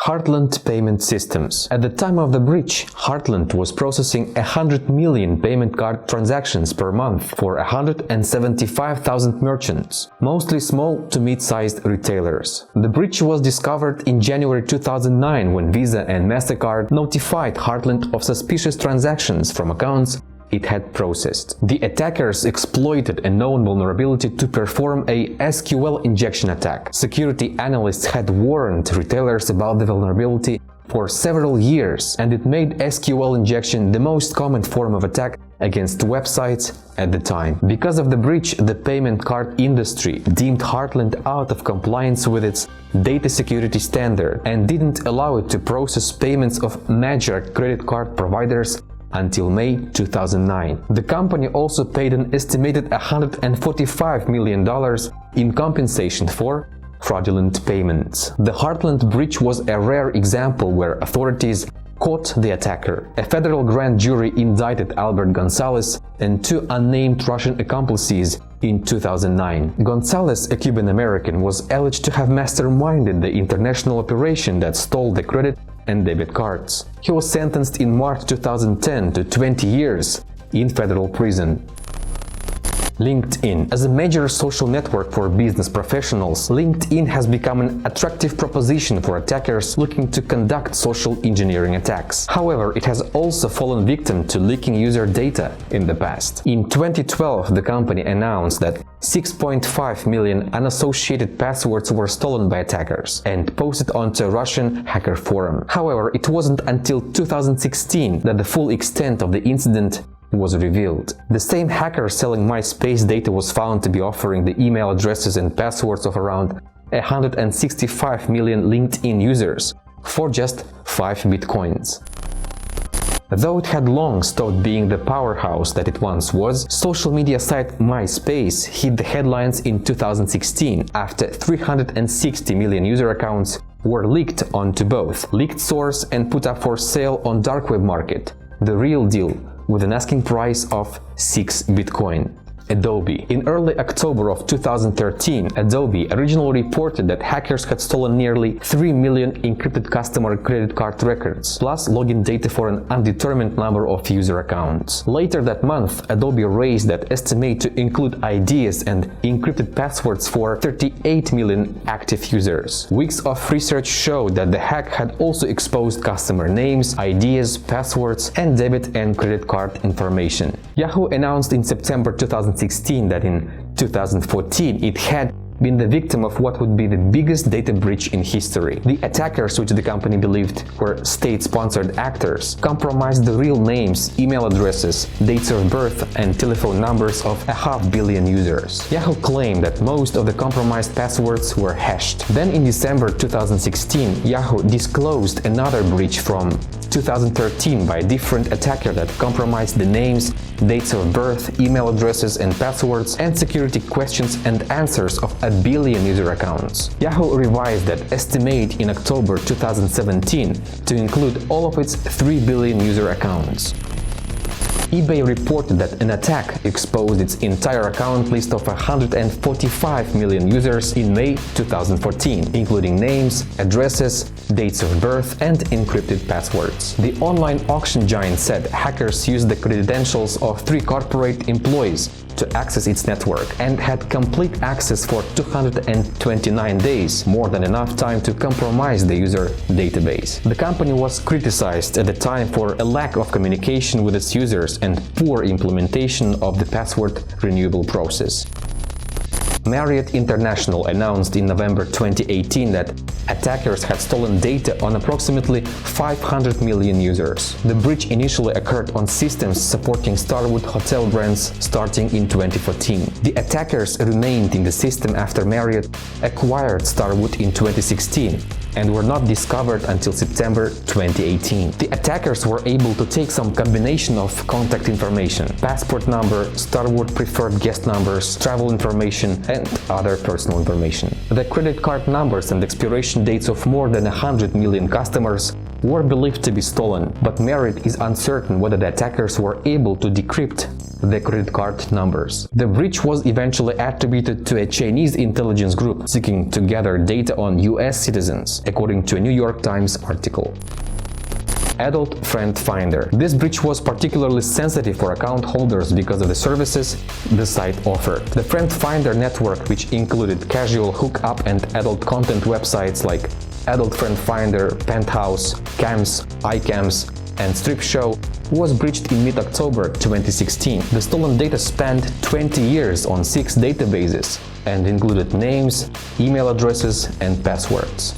Heartland Payment Systems. At the time of the breach, Heartland was processing 100 million payment card transactions per month for 175,000 merchants, mostly small to mid-sized retailers. The breach was discovered in January 2009 when Visa and MasterCard notified Heartland of suspicious transactions from accounts it had processed. The attackers exploited a known vulnerability to perform a SQL injection attack. Security analysts had warned retailers about the vulnerability for several years, and it made SQL injection the most common form of attack against websites at the time. Because of the breach, the payment card industry deemed Heartland out of compliance with its data security standard and didn't allow it to process payments of major credit card providers until May 2009. The company also paid an estimated $145 million in compensation for fraudulent payments. The Heartland breach was a rare example where authorities caught the attacker. A federal grand jury indicted Albert Gonzalez and two unnamed Russian accomplices in 2009. Gonzalez, a Cuban-American, was alleged to have masterminded the international operation that stole the credit and debit cards. He was sentenced in March 2010 to 20 years in federal prison. LinkedIn. As a major social network for business professionals, LinkedIn has become an attractive proposition for attackers looking to conduct social engineering attacks. However, it has also fallen victim to leaking user data in the past. In 2012, the company announced that 6.5 million unassociated passwords were stolen by attackers and posted onto a Russian hacker forum. However, it wasn't until 2016 that the full extent of the incident was revealed. The same hacker selling MySpace data was found to be offering the email addresses and passwords of around 165 million LinkedIn users for just 5 bitcoins. Though it had long stopped being the powerhouse that it once was, social media site MySpace hit the headlines in 2016 after 360 million user accounts were leaked onto both leaked source and put up for sale on dark web market. The real deal, with an asking price of 6 Bitcoin. Adobe. In early October of 2013, Adobe originally reported that hackers had stolen nearly 3 million encrypted customer credit card records, plus login data for an undetermined number of user accounts. Later that month, Adobe raised that estimate to include IDs and encrypted passwords for 38 million active users. Weeks of research showed that the hack had also exposed customer names, IDs, passwords, and debit and credit card information. Yahoo announced in September 2016 that in 2014 it had been the victim of what would be the biggest data breach in history. The attackers, which the company believed were state-sponsored actors, compromised the real names, email addresses, dates of birth, and telephone numbers of 500 million users. Yahoo claimed that most of the compromised passwords were hashed. Then in December 2016, Yahoo disclosed another breach from 2013 by a different attacker that compromised the names, dates of birth, email addresses and passwords, and security questions and answers of 1 billion user accounts. Yahoo revised that estimate in October 2017 to include all of its 3 billion user accounts. eBay reported that an attack exposed its entire account list of 145 million users in May 2014, including names, addresses, dates of birth, and encrypted passwords. The online auction giant said hackers used the credentials of 3 corporate employees to access its network and had complete access for 229 days, more than enough time to compromise the user database. The company was criticized at the time for a lack of communication with its users and poor implementation of the password renewal process. Marriott International announced in November 2018 that attackers had stolen data on approximately 500 million users. The breach initially occurred on systems supporting Starwood hotel brands starting in 2014. The attackers remained in the system after Marriott acquired Starwood in 2016 and were not discovered until September 2018. The attackers were able to take some combination of contact information, passport number, Starwood preferred guest numbers, travel information, and other personal information. The credit card numbers and expiration dates of more than 100 million customers were believed to be stolen, but Marriott is uncertain whether the attackers were able to decrypt the credit card numbers. The breach was eventually attributed to a Chinese intelligence group seeking to gather data on US citizens, according to a New York Times article. Adult Friend Finder. This breach was particularly sensitive for account holders because of the services the site offered. The Friend Finder network, which included casual hookup and adult content websites like Adult Friend Finder, Penthouse, Cams, iCams, and Strip Show, was breached in mid-October 2016. The stolen data spanned 20 years on 6 databases and included names, email addresses, and passwords.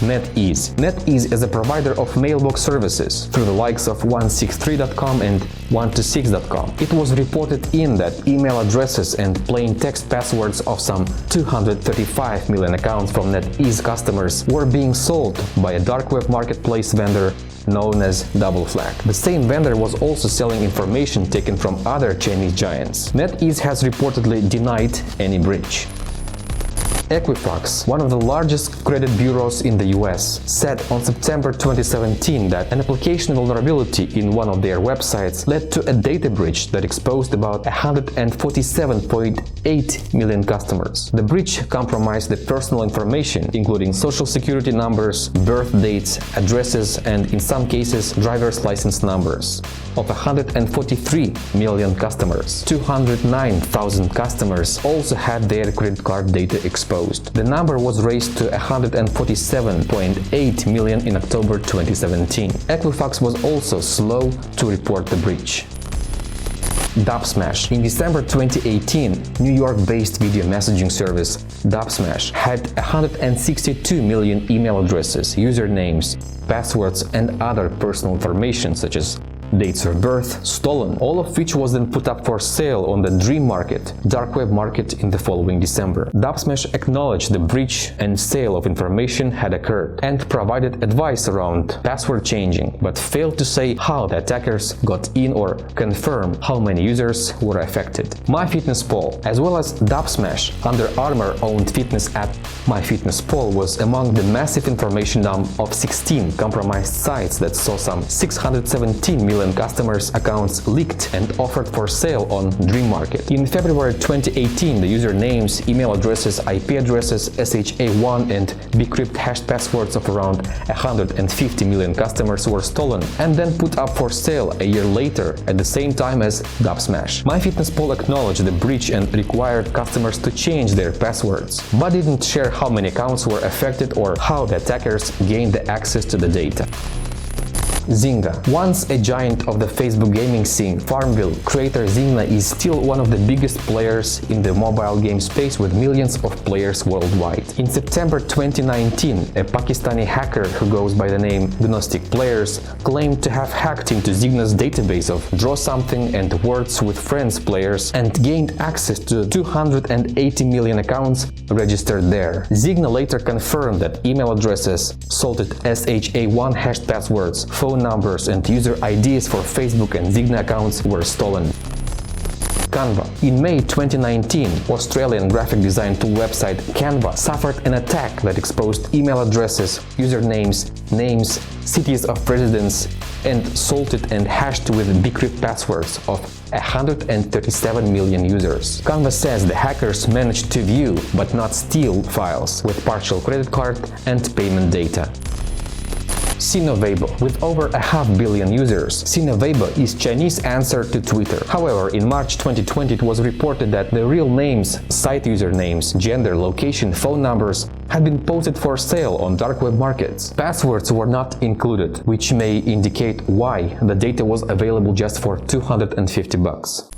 NetEase. NetEase is a provider of mailbox services through the likes of 163.com and 126.com. It was reported that email addresses and plain text passwords of some 235 million accounts from NetEase customers were being sold by a dark web marketplace vendor known as Double Flag. The same vendor was also selling information taken from other Chinese giants. NetEase has reportedly denied any breach. Equifax, one of the largest credit bureaus in the US, said on September 2017 that an application vulnerability in one of their websites led to a data breach that exposed about 147.8 million customers. The breach compromised the personal information, including social security numbers, birth dates, addresses, and in some cases, driver's license numbers, of 143 million customers. 209,000 customers also had their credit card data exposed. The number was raised to 147.8 million in October 2017. Equifax was also slow to report the breach. Dubsmash. In December 2018, New York-based video messaging service Dubsmash had 162 million email addresses, usernames, passwords, and other personal information such as dates of birth stolen, all of which was then put up for sale on the Dream Market, dark web market, in the following December. Dubsmash acknowledged the breach and sale of information had occurred and provided advice around password changing, but failed to say how the attackers got in or confirm how many users were affected. MyFitnessPal, as well as Dubsmash, Under Armour-owned fitness app MyFitnessPal, was among the massive information dump of 16 compromised sites that saw some 617 million customers' accounts leaked and offered for sale on Dream Market. In February 2018, the usernames, email addresses, IP addresses, SHA-1 and bcrypt hashed passwords of around 150 million customers were stolen and then put up for sale a year later at the same time as Dubsmash. MyFitnessPal acknowledged the breach and required customers to change their passwords, but didn't share how many accounts were affected or how the attackers gained the access to the data. Zynga. Once a giant of the Facebook gaming scene, Farmville creator Zynga is still one of the biggest players in the mobile game space with millions of players worldwide. In September 2019, a Pakistani hacker who goes by the name Gnostic Players claimed to have hacked into Zynga's database of Draw Something and Words with Friends players and gained access to 280 million accounts registered there. Zynga later confirmed that email addresses, salted SHA-1 hashed passwords, phone numbers and user IDs for Facebook and Zynga accounts were stolen. Canva. In May 2019, Australian graphic design tool website Canva suffered an attack that exposed email addresses, usernames, names, cities of residence, and salted and hashed with bcrypt passwords of 137 million users. Canva says the hackers managed to view, but not steal, files with partial credit card and payment data. Sina Weibo. With over 500 million users, Sina Weibo is Chinese answer to Twitter. However, in March 2020 it was reported that the real names, site usernames, gender, location, phone numbers had been posted for sale on dark web markets. Passwords were not included, which may indicate why the data was available just for $250.